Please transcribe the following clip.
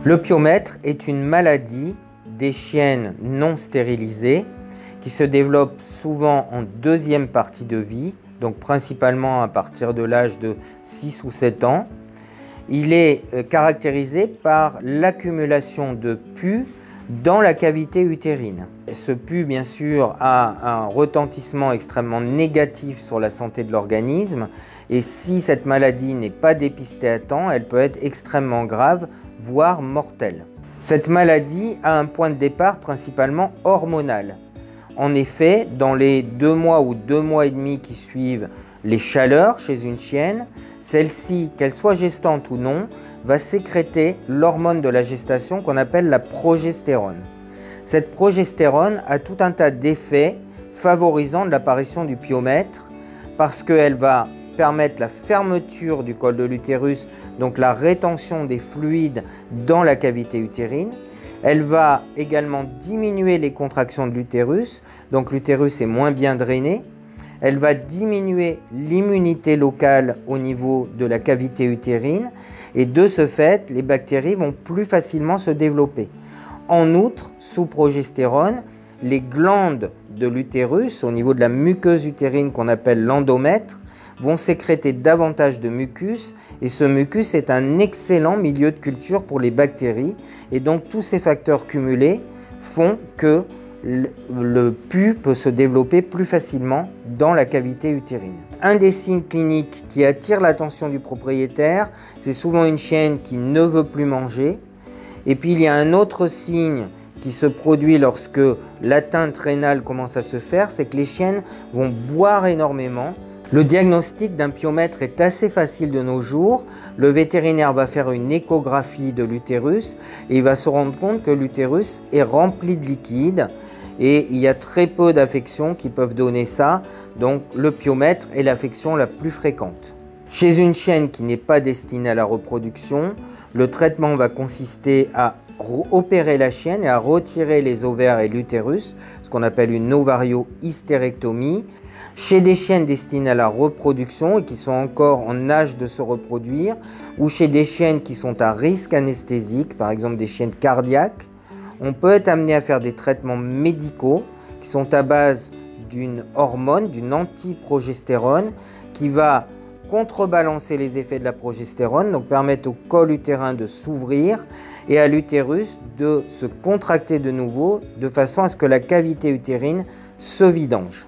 Le pyomètre est une maladie des chiennes non stérilisées qui se développe souvent en deuxième partie de vie, donc principalement à partir de l'âge de 6 ou 7 ans. Il est caractérisé par l'accumulation de pus dans la cavité utérine. Ce pus, bien sûr, a un retentissement extrêmement négatif sur la santé de l'organisme et si cette maladie n'est pas dépistée à temps, elle peut être extrêmement grave, voire mortelle. Cette maladie a un point de départ principalement hormonal. En effet, dans les 2 mois ou 2 mois et demi qui suivent les chaleurs chez une chienne, celle-ci, qu'elle soit gestante ou non, va sécréter l'hormone de la gestation qu'on appelle la progestérone. Cette progestérone a tout un tas d'effets favorisant l'apparition du pyomètre parce qu'elle va permettre la fermeture du col de l'utérus, donc la rétention des fluides dans la cavité utérine. Elle va également diminuer les contractions de l'utérus, donc l'utérus est moins bien drainé. Elle va diminuer l'immunité locale au niveau de la cavité utérine et de ce fait, les bactéries vont plus facilement se développer. En outre, sous progestérone, les glandes de l'utérus au niveau de la muqueuse utérine qu'on appelle l'endomètre vont sécréter davantage de mucus et ce mucus est un excellent milieu de culture pour les bactéries et donc tous ces facteurs cumulés font que le pus peut se développer plus facilement dans la cavité utérine. Un des signes cliniques qui attire l'attention du propriétaire, c'est souvent une chienne qui ne veut plus manger. Et puis il y a un autre signe qui se produit lorsque l'atteinte rénale commence à se faire, c'est que les chiennes vont boire énormément. Le diagnostic d'un pyomètre est assez facile de nos jours. Le vétérinaire va faire une échographie de l'utérus et il va se rendre compte que l'utérus est rempli de liquide et il y a très peu d'affections qui peuvent donner ça. Donc le pyomètre est l'affection la plus fréquente. Chez une chienne qui n'est pas destinée à la reproduction, le traitement va consister à opérer la chienne et à retirer les ovaires et l'utérus, ce qu'on appelle une ovario-hystérectomie. Chez des chiennes destinées à la reproduction et qui sont encore en âge de se reproduire, ou chez des chiennes qui sont à risque anesthésique, par exemple des chiennes cardiaques, on peut être amené à faire des traitements médicaux qui sont à base d'une hormone, d'une antiprogestérone, qui va contrebalancer les effets de la progestérone, donc permettre au col utérin de s'ouvrir et à l'utérus de se contracter de nouveau de façon à ce que la cavité utérine se vidange.